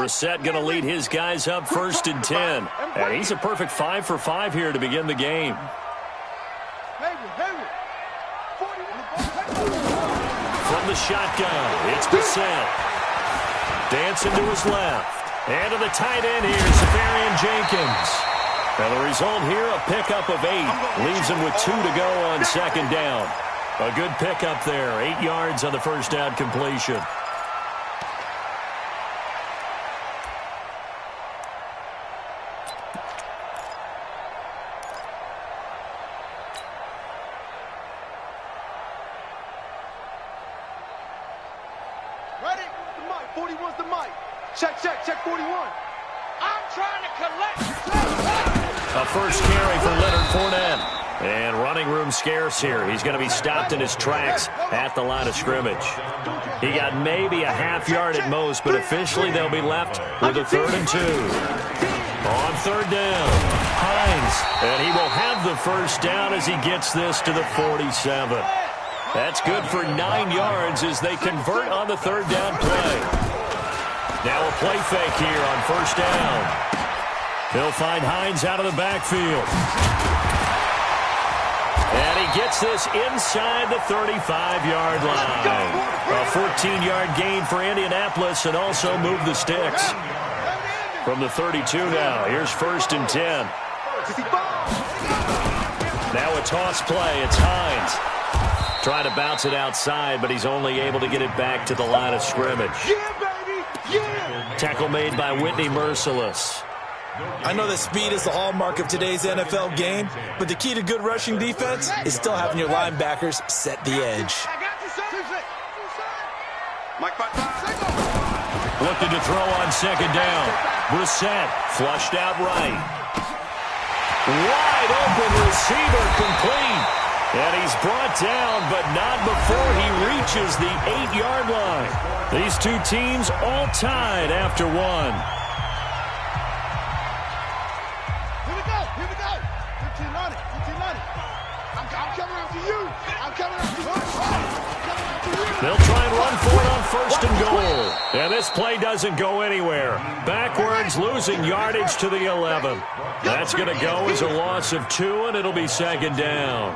Brissett going to lead his guys up 1st and 10. And he's a perfect 5 for 5 here to begin the game. From the shotgun, it's Brissett. Dancing to his left. And to the tight end here, Safarian Jenkins. And the result here, a pickup of 8. Leaves him with 2 to go on 2nd down. A good pickup there. 8 yards on the first down completion. Ready? The mic. 41's the mic. Check 41. I'm trying to collect. A first carry for Leonard Fournette. And running room scarce here. He's going to be stopped in his tracks at the line of scrimmage. He got maybe a half yard at most, but officially they'll be left with a 3rd and 2. On 3rd down, Hines. And he will have the first down as he gets this to the 47. That's good for 9 yards as they convert on the 3rd down play. Now a play fake here on 1st down. He'll find Hines out of the backfield. And he gets this inside the 35-yard line. A 14-yard gain for Indianapolis and also move the sticks. From the 32 now, here's 1st and 10. Now a toss play, it's Hines. Trying to bounce it outside, but he's only able to get it back to the line of scrimmage. Tackle made by Whitney Merciless. I know that speed is the hallmark of today's NFL game, but the key to good rushing defense is still having your linebackers set the edge. Looking to throw on 2nd down. Brissett flushed out right. Wide open receiver complete. And he's brought down, but not before he reaches the 8-yard line. These two teams all tied after 1. They'll try and run for it on 1st and goal. And this play doesn't go anywhere. Backwards, losing yardage to the 11. That's going to go as a loss of 2, and it'll be 2nd down.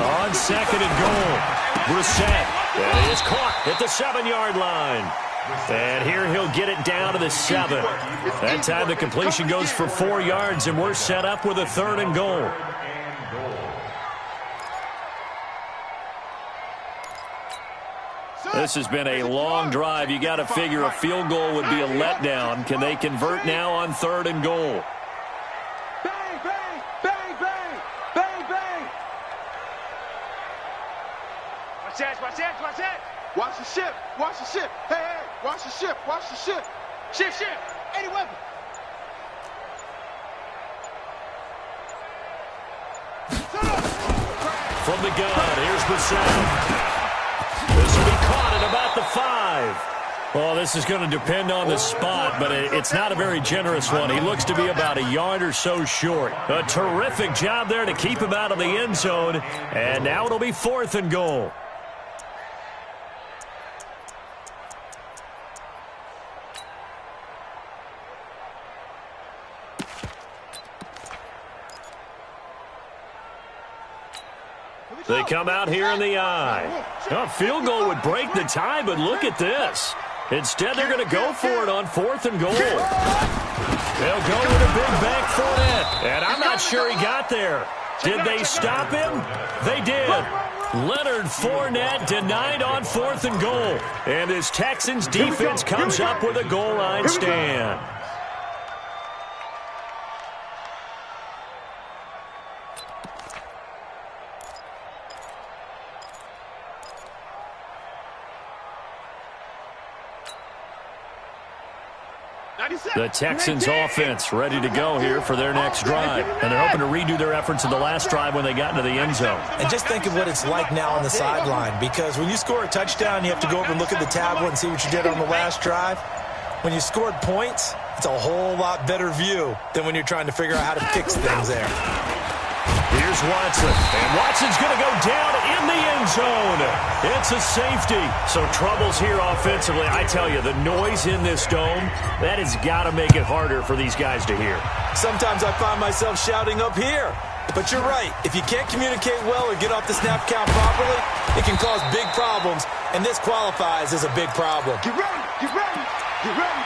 On 2nd and goal, Brissett. And he is caught at the 7-yard line. And here he'll get it down to the 7. That time the completion goes for 4 yards, and we're set up with a 3rd and goal. This has been a long drive. You got to figure a field goal would be a letdown. Can they convert now on 3rd and goal? Bang, bang, bang, bang, bang, bang. Watch that, watch that, watch that. Watch the ship, watch the ship. Hey, hey, watch the ship, watch the ship. Ship. 80 weapon. From the gun, here's Brissett. This will be caught at about the 5. Well, this is going to depend on the spot, but it's not a very generous one. He looks to be about a yard or so short. A terrific job there to keep him out of the end zone. And now it'll be 4th and goal. They come out here in the eye. A field goal would break the tie, but look at this. Instead, they're going to go for it on 4th and goal. They'll go with a big bank Fournette. And I'm not sure he got there. Did they stop him? They did. Leonard Fournette denied on 4th and goal. And this Texans defense comes up with a goal line stand. The Texans offense ready to go here for their next drive. And they're hoping to redo their efforts in the last drive when they got into the end zone. And just think of what it's like now on the sideline, because when you score a touchdown, you have to go over and look at the tablet and see what you did on the last drive. When you scored points, it's a whole lot better view than when you're trying to figure out how to fix things there. Here's Watson. And Watson's going to go down in the end zone. It's a safety. So troubles here offensively. I tell you, the noise in this dome, that has got to make it harder for these guys to hear. Sometimes I find myself shouting up here. But you're right. If you can't communicate well or get off the snap count properly, it can cause big problems, and this qualifies as a big problem. Get ready, get ready, get ready.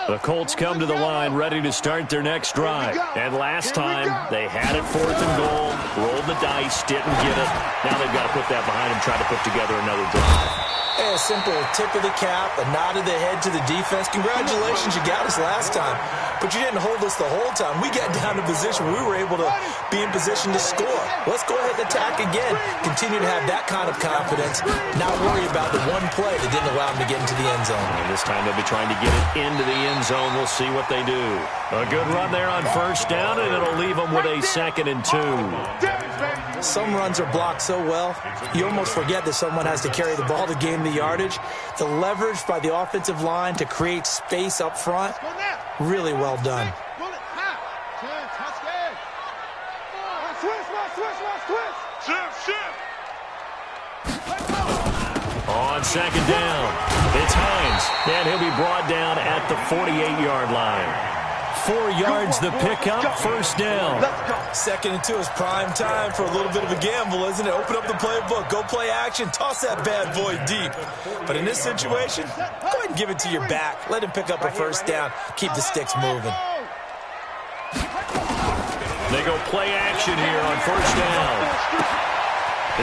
The Colts come to the line ready to start their next drive. And last time, they had it 4th and goal, rolled the dice, didn't get it. Now they've got to put that behind them, try to put together another drive. A simple tip of the cap, a nod of the head to the defense. Congratulations, you got us last time. But you didn't hold us the whole time. We got down to a position where we were able to be in position to score. Let's go ahead and attack again. Continue to have that kind of confidence. Not worry about the one play that didn't allow them to get into the end zone. And this time they'll be trying to get it into the end zone. We'll see what they do. A good run there on 1st down, and it'll leave them with a 2nd and 2. Some runs are blocked so well, you almost forget that someone has to carry the ball to gain the yardage. The leverage by the offensive line to create space up front, really well done. On 2nd down, it's Hines, and he'll be brought down at the 48-yard line. 4 yards the pickup, 1st down. 2nd and 2 is prime time for a little bit of a gamble, isn't it? Open up the playbook, go play action, toss that bad boy deep. But in this situation, go ahead and give it to your back. Let him pick up a 1st down, keep the sticks moving. They go play action here on 1st down.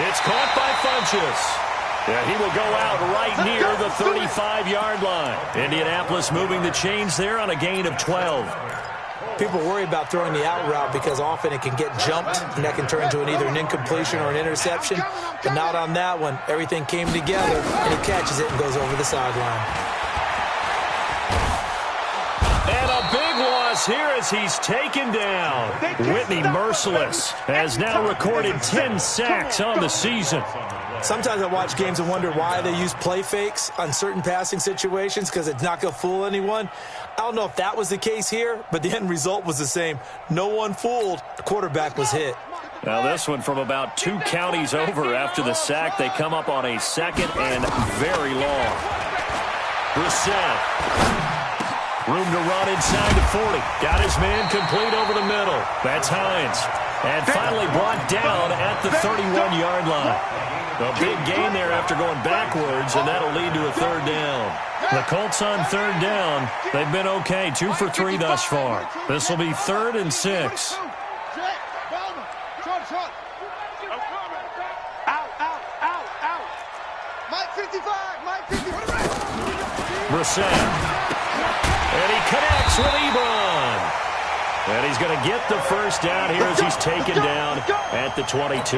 It's caught by Funchess. Yeah, he will go out right near the 35-yard line. Indianapolis moving the chains there on a gain of 12. People worry about throwing the out route because often it can get jumped, and that can turn into either an incompletion or an interception. But not on that one. Everything came together, and he catches it and goes over the sideline. And a big loss here as he's taken down. Whitney Merciless has now recorded 10 sacks on the season. Sometimes I watch games and wonder why they use play fakes on certain passing situations because it's not going to fool anyone. I don't know if that was the case here, but the end result was the same. No one fooled. The quarterback was hit. Now this one from about 2 counties over after the sack. They come up on a 2nd and very long. Brissett. Room to run inside the 40. Got his man complete over the middle. That's Hines. And finally brought down at the 31-yard line. A big gain there after going backwards, and that'll lead to a 3rd down. The Colts on 3rd down. They've been okay, 2 for 3 thus far. This will be 3rd and 6. Brissett. And he connects with Ebron. And he's going to get the 1st down here as he's taken down at the 22.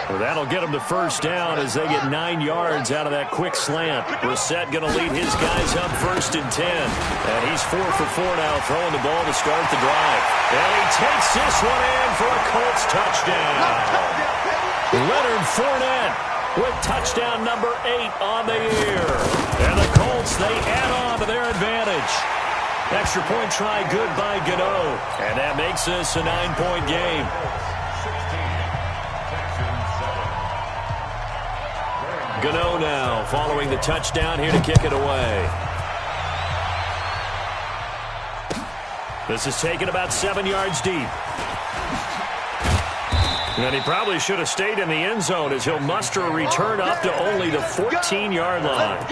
Well, that'll get him the 1st down as they get 9 yards out of that quick slant. Brissett going to lead his guys up 1st and 10. And he's 4 for 4 now, throwing the ball to start the drive. And he takes this one in for a Colts touchdown. Leonard Fournette with touchdown number 8 on the year. And the Colts, they add on to their advantage. Extra point try good by Gano. And that makes this a 9-point game. Gano now following the touchdown here to kick it away. This is taken about 7 yards deep. And he probably should have stayed in the end zone as he'll muster a return up to only the 14-yard line.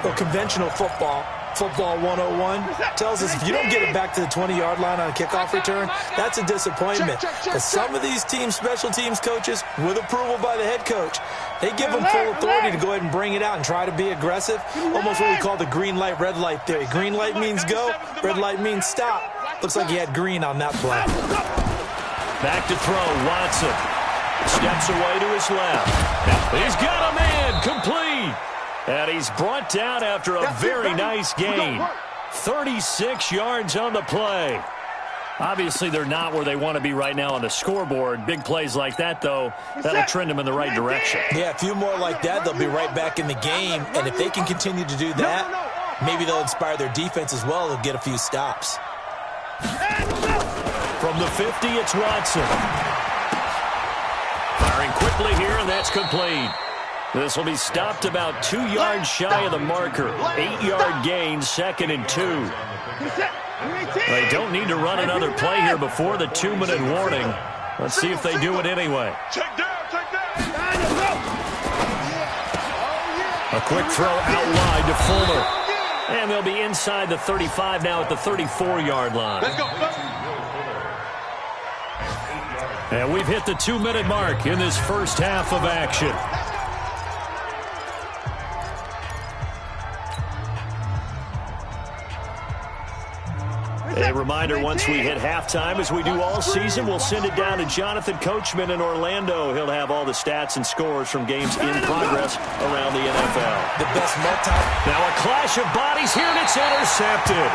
Well, conventional football 101 tells us if you don't get it back to the 20-yard line on a kickoff return, that's a disappointment. But some of these teams, special teams coaches, with approval by the head coach, they give them full authority to go ahead and bring it out and try to be aggressive. Almost what we call the green light, red light theory. Green light means go, red light means stop. Looks like he had green on that play. Back to throw, Watson. Steps away to his left. He's got a man, complete. And he's brought down after a very nice gain. 36 yards on the play. Obviously, they're not where they want to be right now on the scoreboard. Big plays like that, though, that'll trend them in the right direction. Yeah, a few more like that, they'll be right back in the game. And if they can continue to do that, maybe they'll inspire their defense as well. They'll get a few stops. From the 50, it's Watson. Firing quickly here, and that's complete. This will be stopped about 2 yards shy of the marker. 8-yard gain, 2nd and 2. They don't need to run another play here before the 2-minute warning. Let's see if they do it anyway. A quick throw out wide to Fuller. And they'll be inside the 35 now at the 34-yard line. Let's go. And we've hit the 2-minute mark in this first half of action. A reminder, once we hit halftime, as we do all season, we'll send it down to Jonathan Coachman in Orlando. He'll have all the stats and scores from games in progress around the NFL. The best Now a clash of bodies here, and it's intercepted.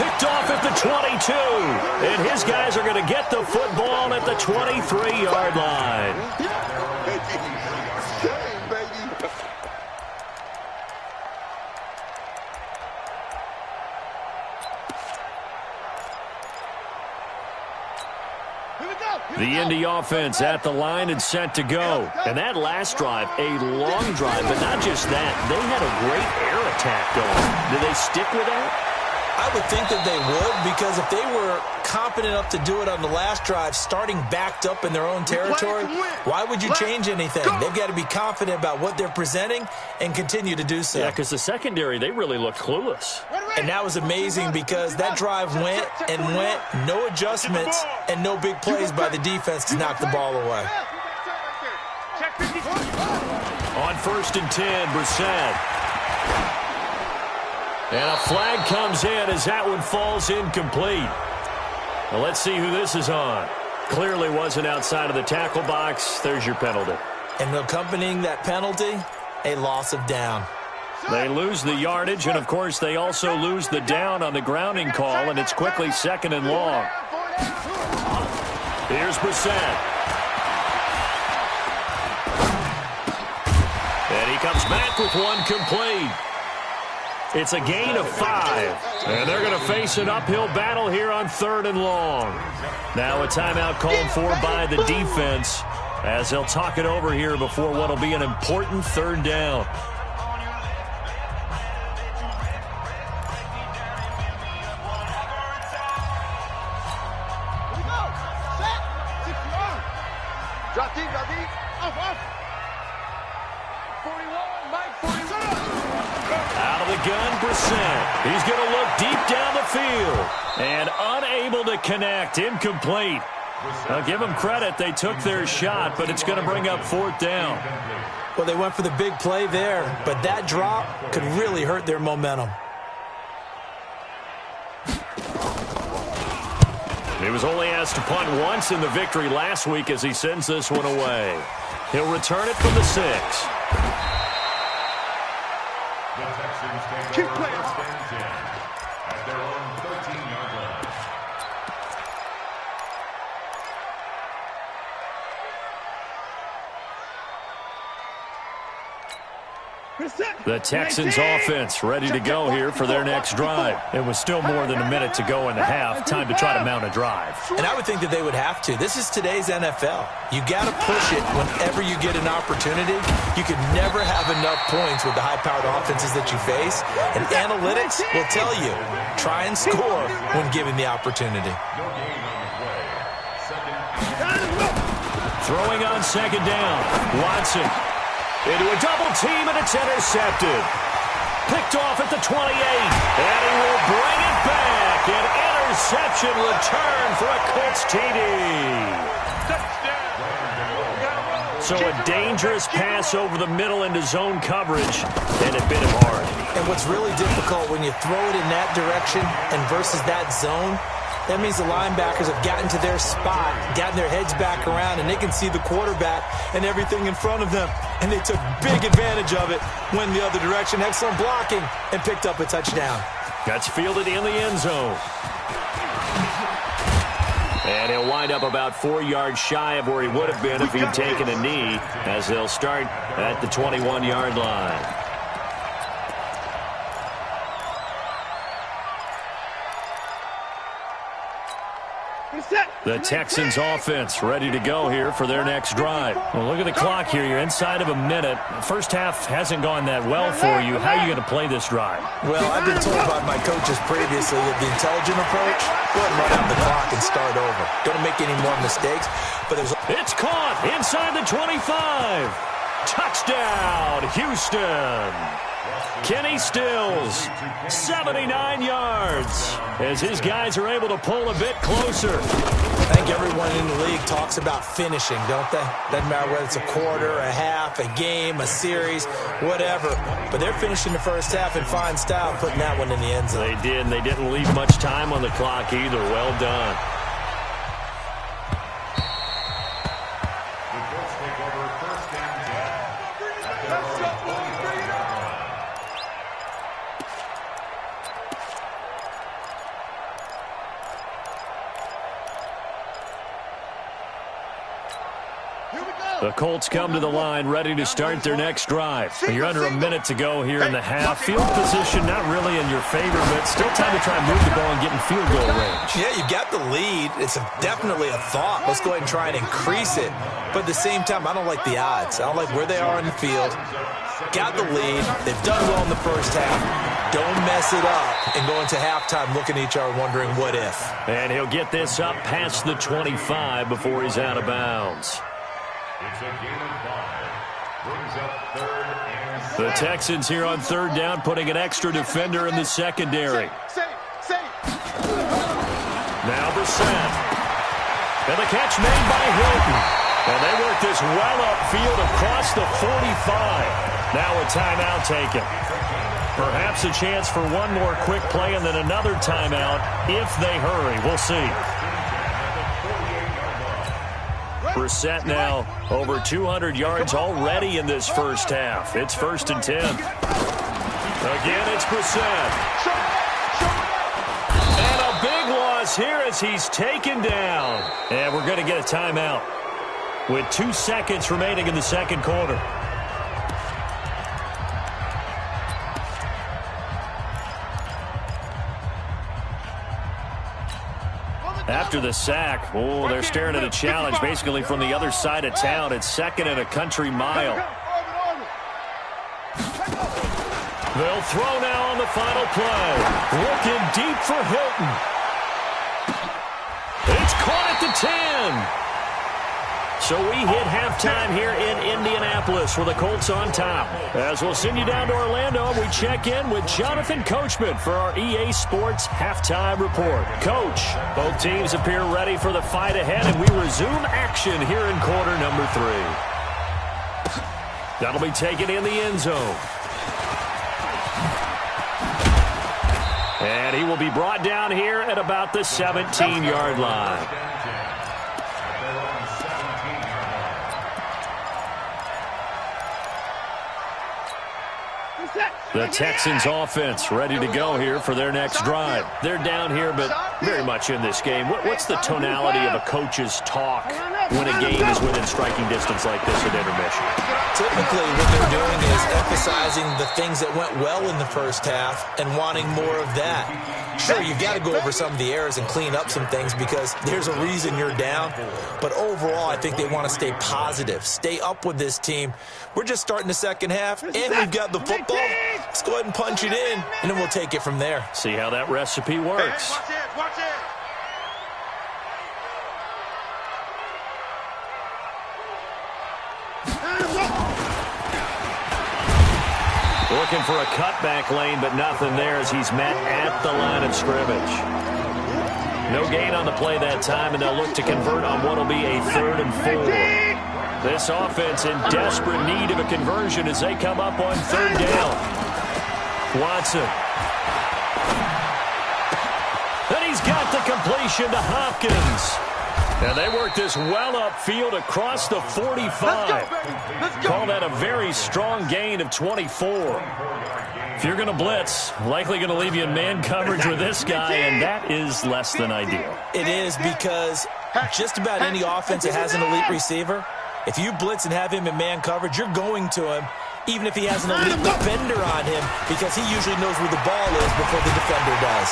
Picked off at the 22. And his guys are going to get the football at the 23-yard line. The Indy offense at the line and set to go. And that last drive, a long drive, but not just that. They had a great air attack going. Did they stick with that? I would think that they would, because if they were competent enough to do it on the last drive, starting backed up in their own territory, why would you change anything? They've got to be confident about what they're presenting and continue to do so. Yeah, because the secondary, they really look clueless. And that was amazing because that drive went and went, no adjustments and no big plays by the defense to knock the ball away. On 1st and 10, Brissett. And a flag comes in as that one falls incomplete. Well, let's see who this is on. Clearly wasn't outside of the tackle box. There's your penalty. And accompanying that penalty, a loss of down. They lose the yardage, and, of course, they also lose the down on the grounding call, and it's quickly 2nd and long. Here's Brissett. And he comes back with one complete. It's a gain of 5, and they're going to face an uphill battle here on 3rd and long. Now a timeout called for by the defense as they'll talk it over here before what will be an important 3rd down. Drop deep. Off. 41, Mike, 41. Out of the gun, Brissett. He's going to look deep down the field. And unable to connect. Incomplete. I'll give them credit. They took their shot, but it's going to bring up 4th down. Well, they went for the big play there, but that drop could really hurt their momentum. He was only asked to punt once in the victory last week as he sends this one away. He'll return it from the 6. The Texans keep playing. At their own 13-yard line. The Texans offense ready to go here for their next drive. It was still more than a minute to go in the half. Time to try to mount a drive. And I would think that they would have to. This is today's NFL. You got to push it whenever you get an opportunity. You could never have enough points with the high-powered offenses that you face. And analytics will tell you, try and score when given the opportunity. Throwing on 2nd down. Watson. Into a double team, and it's intercepted. Picked off at the 28, and he will bring it back. An interception return for a Colts TD. So a dangerous pass over the middle into zone coverage, and it bit him hard. And what's really difficult when you throw it in that direction and versus that zone, that means the linebackers have gotten to their spot, gotten their heads back around, and they can see the quarterback and everything in front of them. And they took big advantage of it, went the other direction, excellent blocking, and picked up a touchdown. That's fielded in the end zone. And he'll wind up about 4 yards shy of where he would have been if he'd taken a knee, as they'll start at the 21-yard line. The Texans offense ready to go here for their next drive. Well, look at the clock here. You're inside of a minute. First half hasn't gone that well for you. How are you going to play this drive? Well, I've been told by my coaches previously that the intelligent approach, go ahead and run out the clock and start over. Don't make any more mistakes. But it's caught inside the 25. Touchdown, Houston. Kenny Stills, 79 yards, as his guys are able to pull a bit closer. I think everyone in the league talks about finishing, don't they? Doesn't matter whether it's a quarter, a half, a game, a series, whatever. But they're finishing the first half in fine style, putting that one in the end zone. They did, and they didn't leave much time on the clock either. Well done. The Colts come to the line ready to start their next drive. You're under a minute to go here in the half. Field position not really in your favor, but still time to try and move the ball and get in field goal range. Yeah, you've got the lead. It's definitely a thought. Let's go ahead and try and increase it. But at the same time, I don't like the odds. I don't like where they are in the field. Got the lead. They've done well in the first half. Don't mess it up and go into halftime looking at each other wondering what if. And he'll get this up past the 25 before he's out of bounds. It's a gain of 5. Brings up 3rd and 7. The Texans here on 3rd down, putting an extra defender in the secondary. Now Brissett. And the catch made by Hilton. And they work this well upfield across the 45. Now a timeout taken. Perhaps a chance for one more quick play and then another timeout if they hurry. We'll see. Brissett now over 200 yards already in this first half. It's 1st and 10. Again, it's Brissett. And a big loss here as he's taken down. And we're going to get a timeout with 2 seconds remaining in the second quarter. After the sack, they're staring at a challenge basically from the other side of town. It's 2nd and a country mile. They'll throw now on the final play. Looking deep for Hilton. It's caught at the 10. So we hit halftime here in Indianapolis with the Colts on top. As we'll send you down to Orlando, we check in with Jonathan Coachman for our EA Sports Halftime Report. Coach, both teams appear ready for the fight ahead, and we resume action here in quarter number 3. That'll be taken in the end zone. And he will be brought down here at about the 17-yard line. The Texans offense ready to go here for their next drive. They're down here, but very much in this game. What's the tonality of a coach's talk when a game is within striking distance like this at intermission? Typically, what they're doing is emphasizing the things that went well in the first half and wanting more of that. Sure, you've got to go over some of the errors and clean up some things because there's a reason you're down. But overall, I think they want to stay positive, stay up with this team. We're just starting the second half, and we've got the football. Let's go ahead and punch it in, and then we'll take it from there. See how that recipe works. Watch it. Looking for a cutback lane, but nothing there as he's met at the line of scrimmage. No gain on the play that time, and they'll look to convert on what will be a 3rd and 4. This offense in desperate need of a conversion as they come up on 3rd down. Watson. And he's got the completion to Hopkins. And they work this well upfield across the 45. Call that a very strong gain of 24. If you're going to blitz, likely going to leave you in man coverage with this guy, and that is less than ideal. It is because Just about any offense that has an elite receiver, if you blitz and have him in man coverage, you're going to him, even if he has an elite defender on him, because he usually knows where the ball is before the defender does.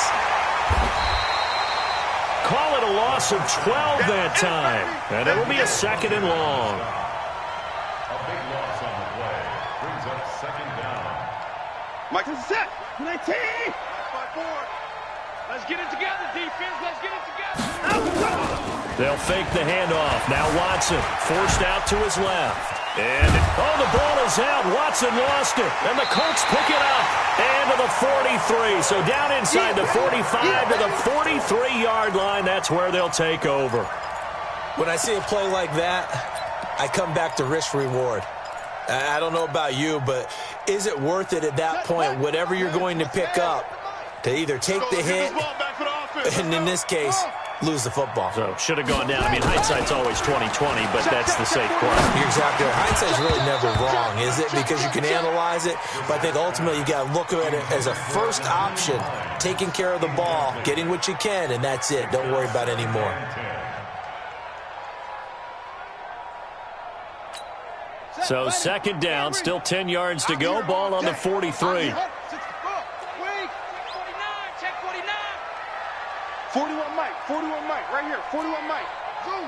Call it a loss of 12 that time, and it'll be a 2nd and long. A big loss on the play. Brings up 2nd down. Mike, this is set. 19. 5-4. Let's get it together, defense. Let's get it together. They'll fake the handoff. Now Watson forced out to his left. And, the ball is out. Watson lost it. And the Colts pick it up. And to the 43. So down inside the 45 to the 43-yard line. That's where they'll take over. When I see a play like that, I come back to risk-reward. I don't know about you, but is it worth it at that point, whatever you're going to pick up, to either take the hit, and in this case, lose the football? So should have gone down. I mean, hindsight's always 20/20, but that's the safe play. You're exactly right. Hindsight's really never wrong, is it? Because you can analyze it, but I think ultimately you got to look at it as a first option, taking care of the ball, getting what you can, and that's it. Don't worry about any more. So 2nd down, still 10 yards to go. Ball on the 43. 41 Mike, 41 Mike, right here, 41 Mike. Zoom.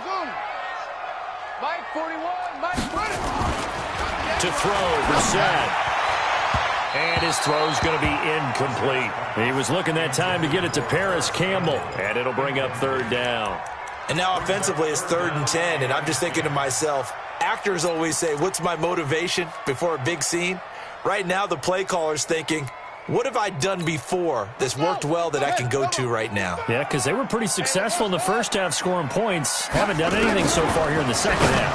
Mike, 41, Mike, run it. To throw, Brissett. And his throw's going to be incomplete. He was looking that time to get it to Paris Campbell, and it'll bring up 3rd down. And now offensively it's 3rd and 10, and I'm just thinking to myself, actors always say, what's my motivation before a big scene? Right now the play caller's thinking, what have I done before that's worked well that I can go to right now? Yeah, because they were pretty successful in the first half scoring points. Haven't done anything so far here in the second half.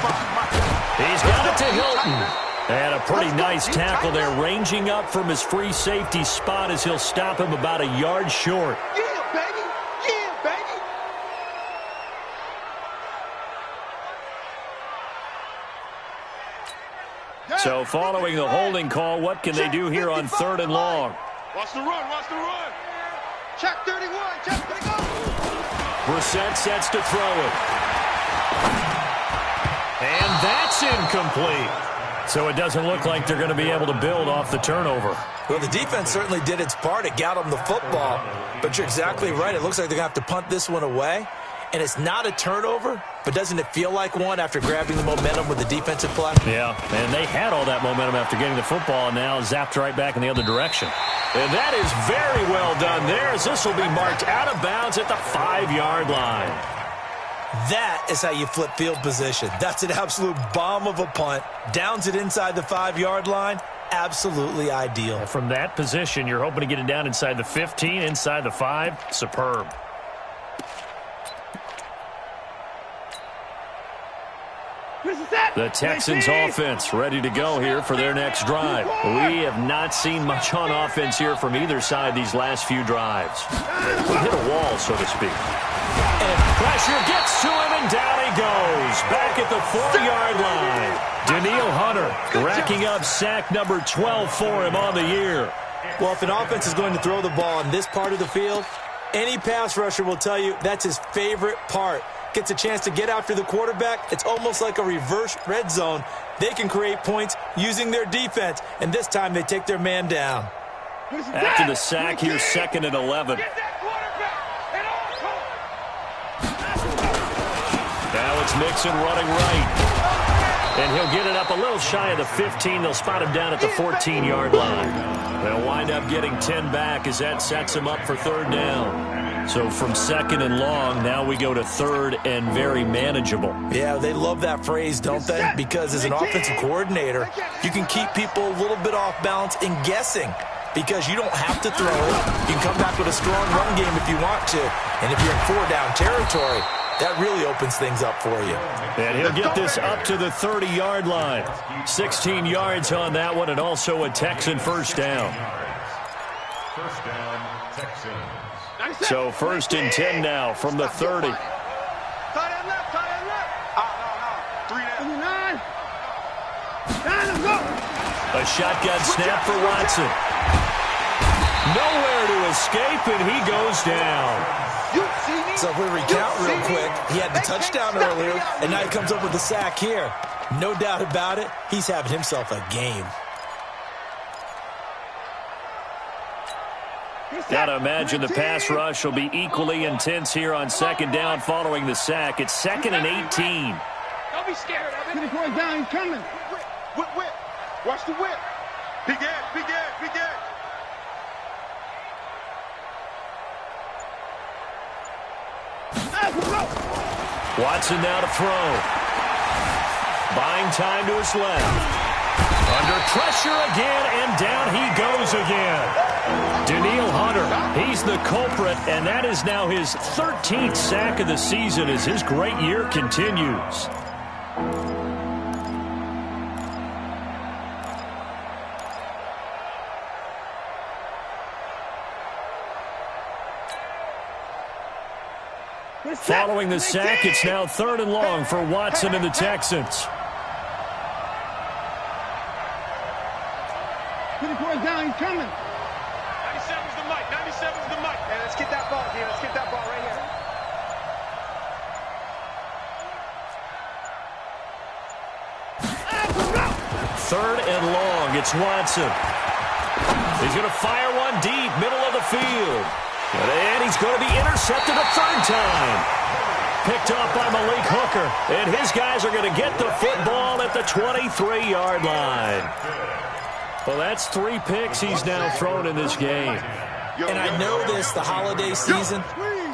He's got it to Hilton. And a pretty nice tackle there, ranging up from his free safety spot as he'll stop him about a yard short. Yeah, baby. Yeah, baby. So following the holding call, what can they do here on 3rd and long? Watch the run, watch the run. Check 31, check 31. Brissett sets to throw it. And that's incomplete. So it doesn't look like they're going to be able to build off the turnover. Well, the defense certainly did its part. It got them the football. But you're exactly right. It looks like they're going to have to punt this one away. And it's not a turnover, but doesn't it feel like one after grabbing the momentum with the defensive play? Yeah, and they had all that momentum after getting the football and now zapped right back in the other direction. And that is very well done there, as this will be marked out of bounds at the 5-yard line. That is how you flip field position. That's an absolute bomb of a punt. Downs it inside the 5-yard line. Absolutely ideal. And from that position, you're hoping to get it down inside the 15, inside the 5. Superb. The Texans offense ready to go here for their next drive. We have not seen much on offense here from either side these last few drives. We hit a wall, so to speak. And pressure gets to him, and down he goes. Back at the 4-yard line. Danielle Hunter racking up sack number 12 for him on the year. Well, if an offense is going to throw the ball in this part of the field, any pass rusher will tell you that's his favorite part. Gets a chance to get after the quarterback. It's almost like a reverse red zone. They can create points using their defense, and this time they take their man down. After the sack, here's 2nd and 11. Now it's Mixon running right. And he'll get it up a little shy of the 15. They'll spot him down at the 14-yard line. They'll wind up getting 10 back as that sets him up for 3rd down. So from 2nd and long, now we go to 3rd and very manageable. Yeah, they love that phrase, don't they? Because as an offensive coordinator, you can keep people a little bit off balance and guessing because you don't have to throw it. You can come back with a strong run game if you want to. And if you're in 4-down territory, that really opens things up for you. And he'll get this up to the 30-yard line. 16 yards on that one, and also a Texan first down. First down, Texans. So 1st and 10 now from the 30. Tight end left, tight end left. No. 3 down. 9, let's go. A shotgun snap for Watson. Nowhere to escape, and he goes down. So if we recount real quick, he had the touchdown earlier, and now he comes up with the sack here. No doubt about it, he's having himself a game. Gotta imagine the pass rush will be equally intense here on second down following the sack. It's 2nd and 18. Don't be scared of it. Get the boy down, he's coming. Whip. Watch the whip. Big ass. Watson now to throw. Buying time to his left. Under pressure again, and down he goes again. Danielle Hunter, he's the culprit, and that is now his 13th sack of the season as his great year continues. Following the sack, it's now 3rd and long for Watson and the Texans. Get the boy down, he's coming. 97's the mic. Hey, let's get that ball here. Let's get that ball right here. Third and long, it's Watson. He's going to fire one deep, middle of the field. And he's going to be intercepted a 3rd time. Picked off by Malik Hooker. And his guys are going to get the football at the 23-yard line. Well, that's 3 picks he's now thrown in this game. And I know this, the holiday season,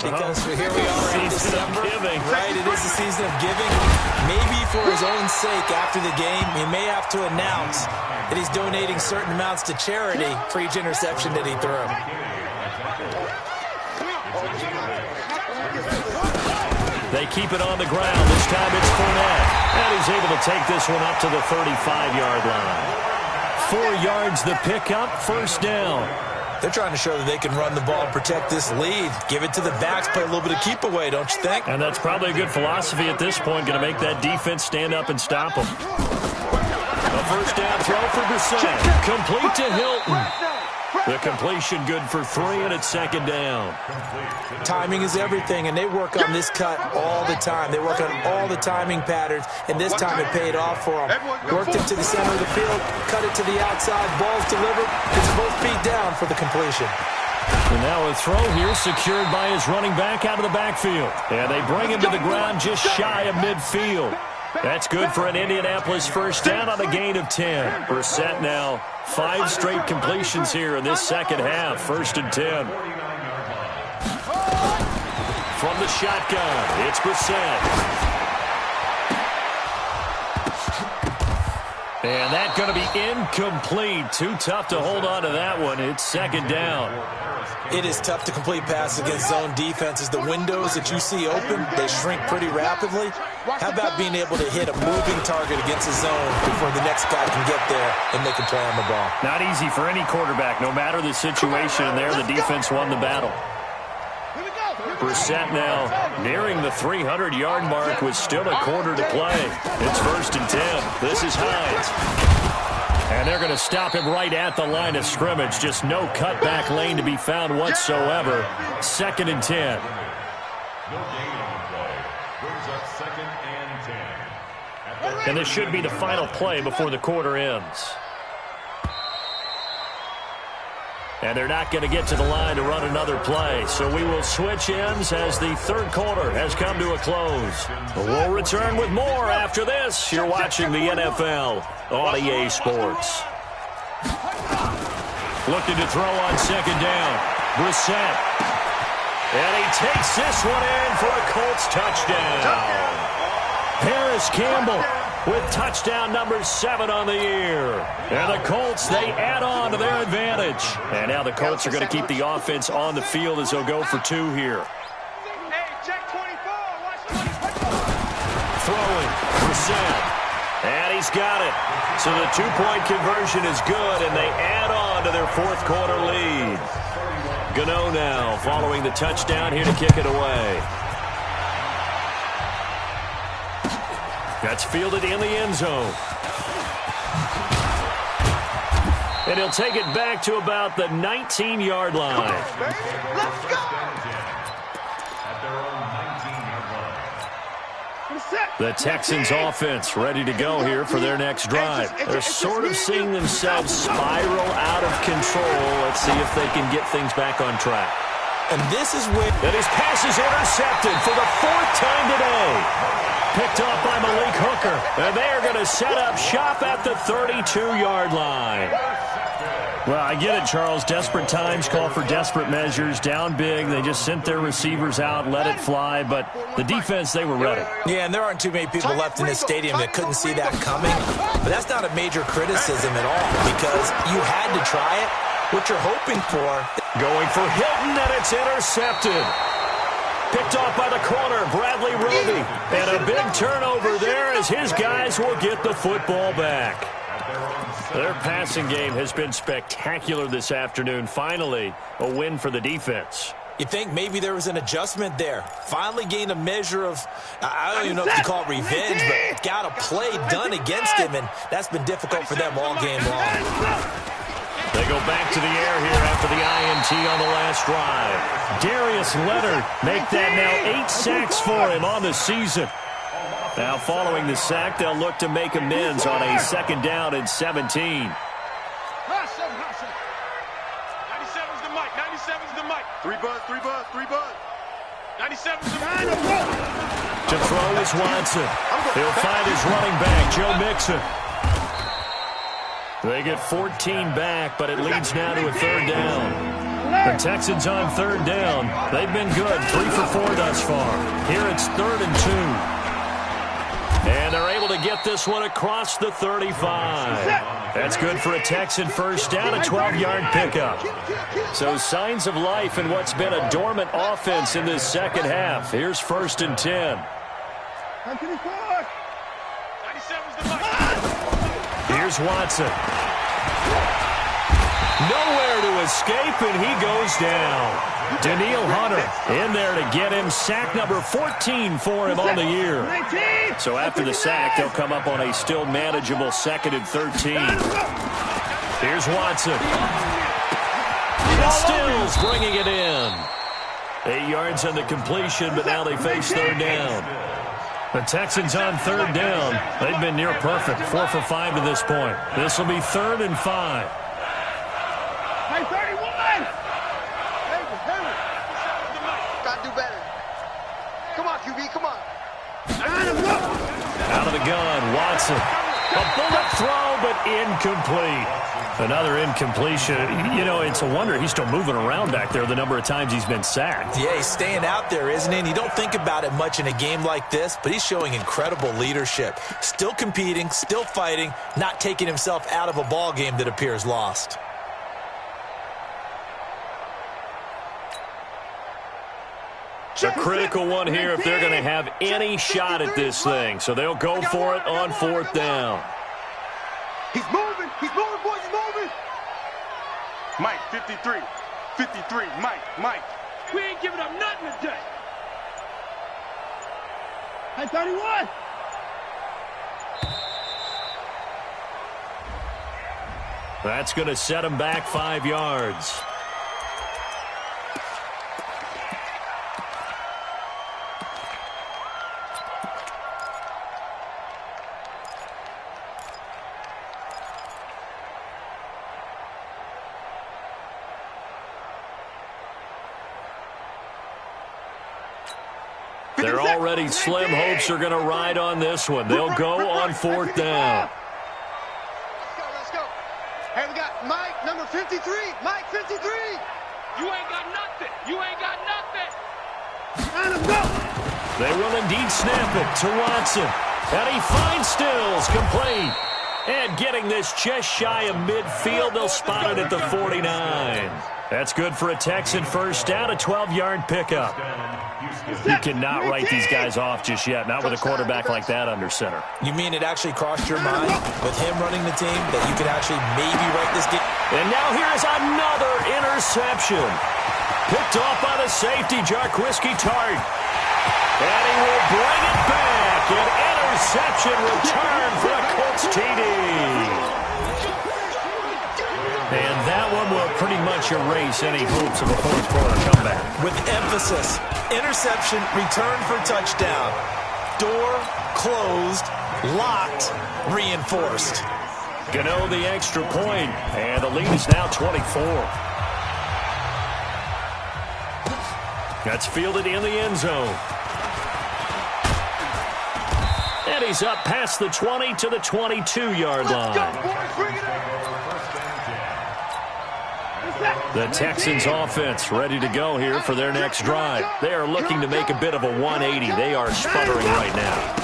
because here we are in December. Right, it is the season of giving. Maybe for his own sake, after the game, he may have to announce that he's donating certain amounts to charity for each interception that he threw. They keep it on the ground. This time it's Fournette. And he's able to take this one up to the 35-yard line. 4 yards the pickup, 1st down. They're trying to show that they can run the ball and protect this lead. Give it to the backs, play a little bit of keep away, don't you think? And that's probably a good philosophy at this point, going to make that defense stand up and stop them. A 1st down throw for Brissett. Complete to Hilton. The completion good for 3, and it's 2nd down. Timing is everything, and they work on this cut all the time. They work on all the timing patterns, and this time it paid off for them. Worked it to the center of the field, cut it to the outside, ball's delivered. It's both feet down for the completion. And now a throw here secured by his running back out of the backfield. And they bring him to the ground just shy of midfield. That's good for an Indianapolis 1st down on a gain of 10. Brissett now 5 straight completions here in this 2nd half. 1st and 10. From the shotgun, it's Brissett. And that's going to be incomplete. Too tough to hold on to that one. It's 2nd down. It is tough to complete passes against zone defenses. The windows that you see open, they shrink pretty rapidly. How about being able to hit a moving target against a zone before the next guy can get there and make a play on the ball? Not easy for any quarterback, no matter the situation. And there, the defense won the battle. Brissett now nearing the 300-yard mark with still a quarter to play. It's 1st and 10. This is Hines. And they're going to stop him right at the line of scrimmage. Just no cutback lane to be found whatsoever. 2nd and 10. And this should be the final play before the quarter ends. And they're not going to get to the line to run another play. So we will switch ends as the 3rd quarter has come to a close. We'll return with more after this. You're watching the NFL on EA Sports. Looking to throw on 2nd down. Brissett. And he takes this one in for a Colts touchdown. Paris Campbell with touchdown number 7 on the year. And the Colts, they add on to their advantage. And now the Colts are going to keep the offense on the field as they'll go for 2 here. Hey, check 24. Watch 24. Throwing, Brissett. And he's got it. So the 2-point conversion is good, and they add on to their 4th quarter lead. Gano now following the touchdown here to kick it away. That's fielded in the end zone. And he'll take it back to about the 19-yard line. Let's go. The Texans offense ready to go here for their next drive. They're sort of seeing themselves spiral out of control. Let's see if they can get things back on track. And this is when... And his pass is intercepted for the 4th time today. Picked off by Malik Hooker. And they are going to set up shop at the 32-yard line. Well, I get it, Charles. Desperate times call for desperate measures. Down big. They just sent their receivers out, let it fly. But the defense, they were ready. Yeah, and there aren't too many people left in this stadium that couldn't see that coming. But that's not a major criticism at all because you had to try it. What you're hoping for. Going for Hilton, and it's intercepted. Picked off by the corner, Bradley Roby. And a big turnover there as his guys will get the football back. Their passing game has been spectacular this afternoon. Finally, a win for the defense. You think maybe there was an adjustment there. Finally gained a measure of, I don't even know if you call it revenge, but got a play done against him, and that's been difficult for them all game long. They go back to the air here after the INT on the last drive. Darius Leonard make that now 8 sacks for him on the season. Now following the sack, they'll look to make amends on a 2nd down and 17. 97's the mic. 97's the mic. 3 buzz, 3 buzz, 3 buzz. 97's the mic. To throw is Watson. He'll find his running back, Joe Mixon. They get 14 back, but it leads now to a 3rd down. The Texans on 3rd down. They've been good, 3 for 4 thus far. Here it's 3rd and 2. And they're able to get this one across the 35. That's good for a Texan first down, a 12-yard pickup. So signs of life in what's been a dormant offense in this second half. Here's 1st and 10. 97's the mic. Here's Watson. Nowhere to escape, and he goes down. Daniil Hunter in there to get him sack number 14 for him on the year. So after the sack, they'll come up on a still manageable 2nd and 13. Here's Watson. Stills bringing it in. 8 yards on the completion, but now they face 3rd down. The Texans on 3rd down. They've been near perfect, 4 for 5 to this point. This will be 3rd and 5. Hey, 31! Gotta do better. Come on, QB, come on. Out of the gun, Watson. A bullet throw, but incomplete. Another incompletion. You know, it's a wonder he's still moving around back there the number of times he's been sacked. Yeah, he's staying out there, isn't he? And you don't think about it much in a game like this, but he's showing incredible leadership. Still competing, still fighting, not taking himself out of a ball game that appears lost. A critical one here if they're going to have any shot at this thing. So they'll go for it on 4th down. He's moving, boys, he's moving. Mike, 53, 53, Mike. We ain't giving up nothing today. Hey, 31. That's going to set him back 5 yards. They're already slim hopes are going to ride on this one. They'll go on 4th down. Let's go. Hey, we got Mike, number 53. Mike, 53. You ain't got nothing. Let him go. They will indeed snap it to Watson. And he finds Stills, complete. And getting this just shy of midfield, they'll spot it at the 49. That's good for a Texan first down, a 12-yard pickup. You cannot write these guys off just yet, not with a quarterback like that under center. You mean it actually crossed your mind with him running the team that you could actually maybe write this game? And now here's another interception. Picked off by the safety, Jarquiski Tart. And he will bring it back. An interception return for a Colts TD. And that one will pretty much erase any hopes of a fourth-quarter comeback. With emphasis, interception, return for touchdown. Door closed, locked, reinforced. Gano the extra point, and the lead is now 24. That's fielded in the end zone. And he's up past the 20 to the 22-yard line. The Texans offense ready to go here for their next drive. They are looking to make a bit of a 180. They are sputtering right now.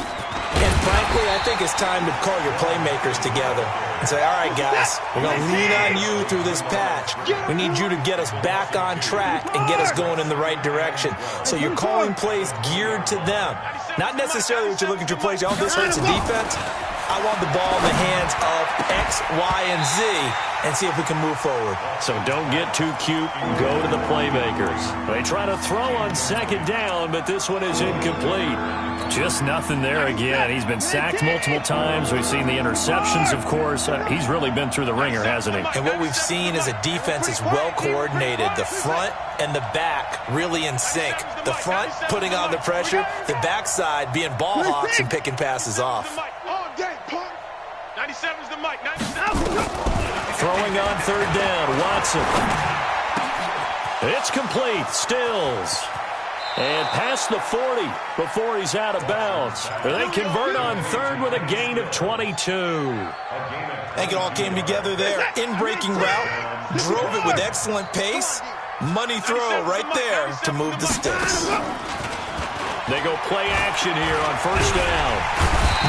And frankly, I think it's time to call your playmakers together and say, all right, guys, we're going to lean on you through this patch. We need you to get us back on track and get us going in the right direction. So you're calling plays geared to them. Not necessarily what you look at your plays, oh, this hurts the defense. I want the ball in the hands of X, Y, and Z and see if we can move forward. So don't get too cute. Go to the playmakers. They try to throw on second down, but this one is incomplete. Just nothing there again. He's been sacked multiple times. We've seen the interceptions, of course. He's really been through the ringer, hasn't he? And what we've seen is a defense is well coordinated. The front and the back really in sync. The front putting on the pressure. The backside being ball hawks and picking passes off. 97's the mic. 97. Throwing on third down, Watson. It's complete. Stills. And past the 40 before he's out of bounds. They convert on third with a gain of 22. I think it all came together there. In-breaking route. Drove it with excellent pace. Money throw right there to move the sticks. They go play action here on first down.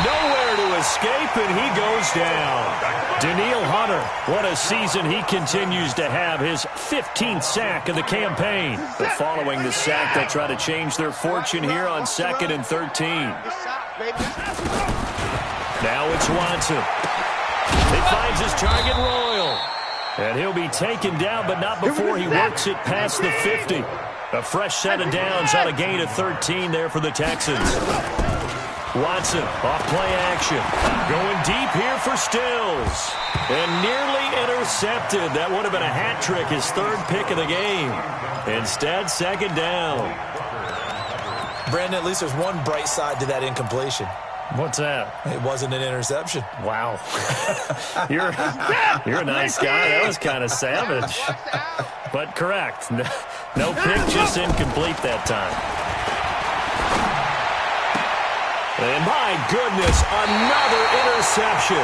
Nowhere to escape, and he goes down. Danielle Hunter, what a season he continues to have. His 15th sack of the campaign. But following the sack, they'll try to change their fortune here on 2nd and 13. Now it's Watson. He finds his target, Royal. And he'll be taken down, but not before he works it past the 50. A fresh set of downs on a gain of 13 there for the Texans. Watson off play action. Going deep here for Stills. And nearly intercepted. That would have been a hat trick, his third pick of the game. Instead, second down. Brandon, at least there's one bright side to that incompletion. What's that? It wasn't an interception. Wow. You're a nice guy. That was kind of savage. But correct. No pick, just incomplete that time. And my goodness, another interception.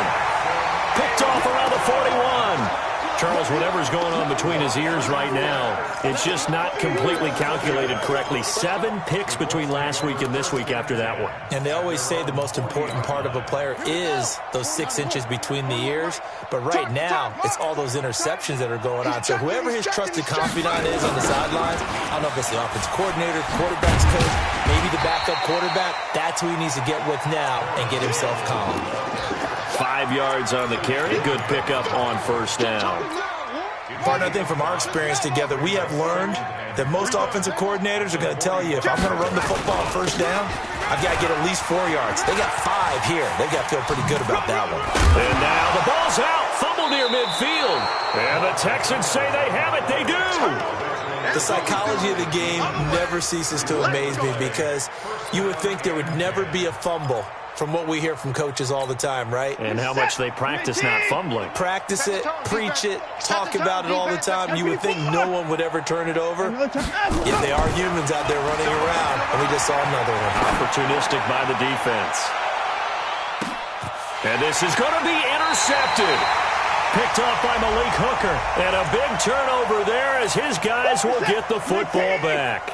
Picked off around the 41. Charles, whatever's going on between his ears right now, it's just not completely calculated correctly. 7 picks between last week and this week after that one. And they always say the most important part of a player is those 6 inches between the ears. But right now, it's all those interceptions that are going on. So whoever his trusted confidant is on the sidelines, I don't know if it's the offensive coordinator, quarterback's coach, maybe the backup quarterback, that's who he needs to get with now and get himself calm. 5 yards on the carry. Good pickup on first down. Partner, I think from our experience together, we have learned that most offensive coordinators are going to tell you, if I'm going to run the football on first down, I've got to get at least 4 yards. They got 5 here. They've got to feel pretty good about that one. And now the ball's out. Fumble near midfield. And the Texans say they have it. They do. The psychology of the game never ceases to amaze me because you would think there would never be a fumble from what we hear from coaches all the time, right? And how much they practice not fumbling. Practice it, preach it, talk about it all the time. You would think no one would ever turn it over. Yet they are humans out there running around, and we just saw another one. Opportunistic by the defense. And this is going to be intercepted. Picked off by Malik Hooker. And a big turnover there as his guys will get the football back.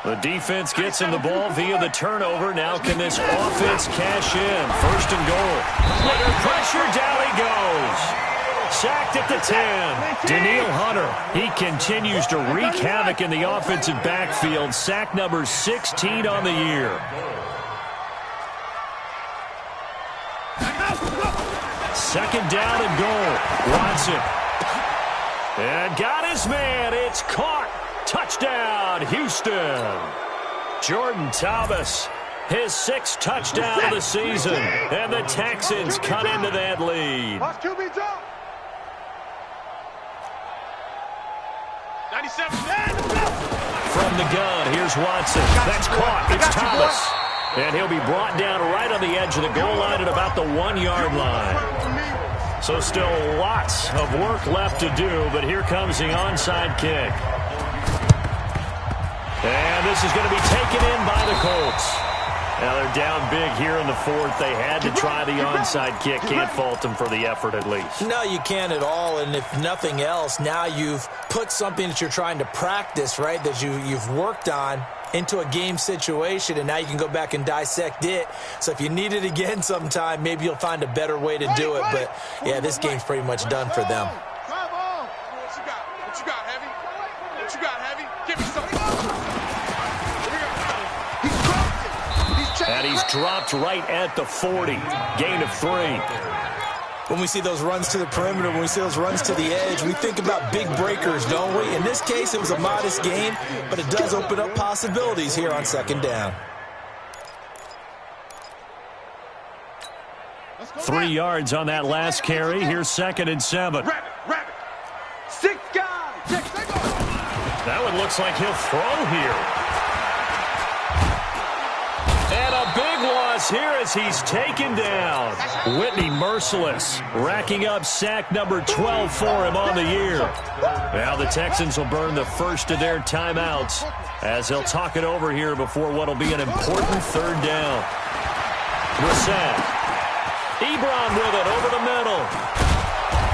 The defense gets him the ball via the turnover. Now can this offense cash in? First and goal. Under pressure, down he goes. Sacked at the 10. Danielle Hunter, he continues to wreak havoc in the offensive backfield. Sack number 16 on the year. Second down and goal. Watson. And got his man. It's caught. Touchdown, Houston. Jordan Thomas, his 6th touchdown of the season. And the Texans cut into that lead. 97. From the gun, here's Watson. That's caught. It's Thomas. And he'll be brought down right on the edge of the goal line at about the 1-yard line. So still lots of work left to do, but here comes the onside kick. And this is going to be taken in by the Colts. Now they're down big here in the fourth. They had to try the onside kick. Can't fault them for the effort at least. No, you can't at all. And if nothing else, now you've put something that you're trying to practice, right, that you've worked on into a game situation, and now you can go back and dissect it. So if you need it again sometime, maybe you'll find a better way to do it. But, yeah, this game's pretty much done for them. What you got, Heavy? What you got, Heavy? Give me something. And he's dropped right at the 40. Gain of 3. When we see those runs to the perimeter, when we see those runs to the edge, we think about big breakers, don't we? In this case, it was a modest gain, but it does open up possibilities here on second down. 3 yards on that last carry. Here's 2nd and 7. Rabbit. 6 guys. That one looks like he'll throw here. And a big loss here as he's taken down. Whitney merciless, racking up sack number 12 for him on the year. Now the Texans will burn the first of their timeouts as they'll talk it over here before what will be an important 3rd down. Brissett. Ebron with it over the middle.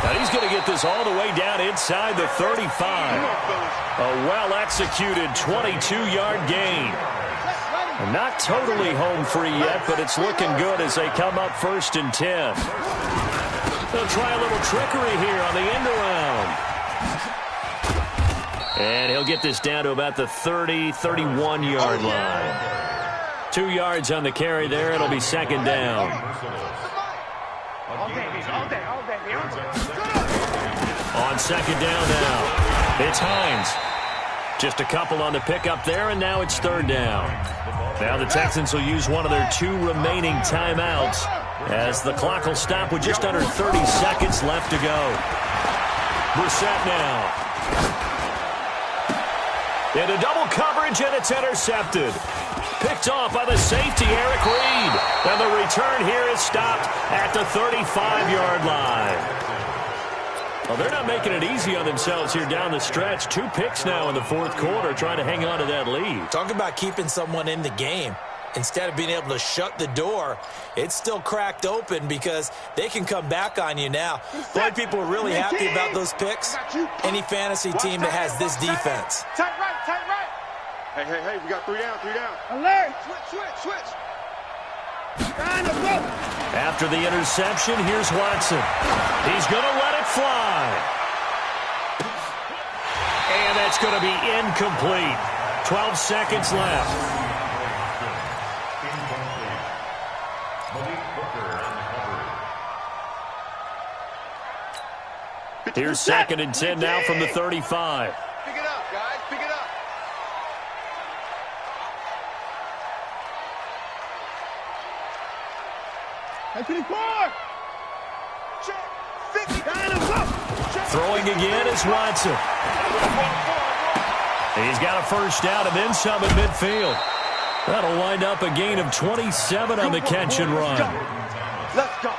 And he's going to get this all the way down inside the 35. A well-executed 22-yard gain. Not totally home free yet, but it's looking good as they come up 1st and 10. They'll try a little trickery here on the end around. And he'll get this down to about the 30, 31-yard line. 2 yards on the carry there. It'll be 2nd down. On 2nd down now, it's Hines. Just a couple on the pickup there, and now it's 3rd down. Now the Texans will use one of their 2 remaining timeouts as the clock will stop with just under 30 seconds left to go. Brissett now. Into double coverage, and it's intercepted. Picked off by the safety, Eric Reed. And the return here is stopped at the 35-yard line. Well, they're not making it easy on themselves here down the stretch. 2 picks now in the 4th quarter trying to hang on to that lead. Talk about keeping someone in the game. Instead of being able to shut the door, it's still cracked open because they can come back on you now. The only people are really happy about those picks, any fantasy team that has this defense. Tight right. Hey, we got 3 down. Alert. Switch. After the interception, here's Watson. He's going to let it fly. And that's going to be incomplete. 12 seconds left. Here's 2nd and 10 now from the 35. Pick it up, guys. Pick it up. Throwing again is Watson. He's got a 1st down and then some at midfield. That'll wind up a gain of 27 on the catch and run. Let's go.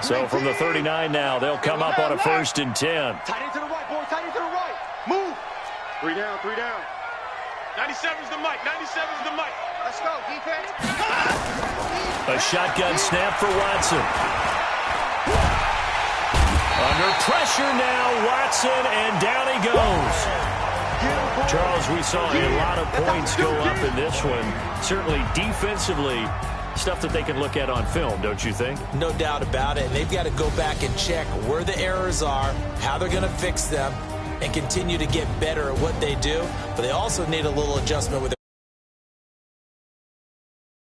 So from the 39 now, they'll come up on a 1st and 10. Tight into the right, boy. Tight into the right. Move. 3 down. 97's the mic. Let's go, defense. A shotgun snap for Watson. Under pressure now, Watson, and down he goes. Charles, we saw a lot of points go up in this one. Certainly defensively, stuff that they can look at on film, don't you think? No doubt about it. And they've got to go back and check where the errors are, how they're going to fix them, and continue to get better at what they do. But they also need a little adjustment with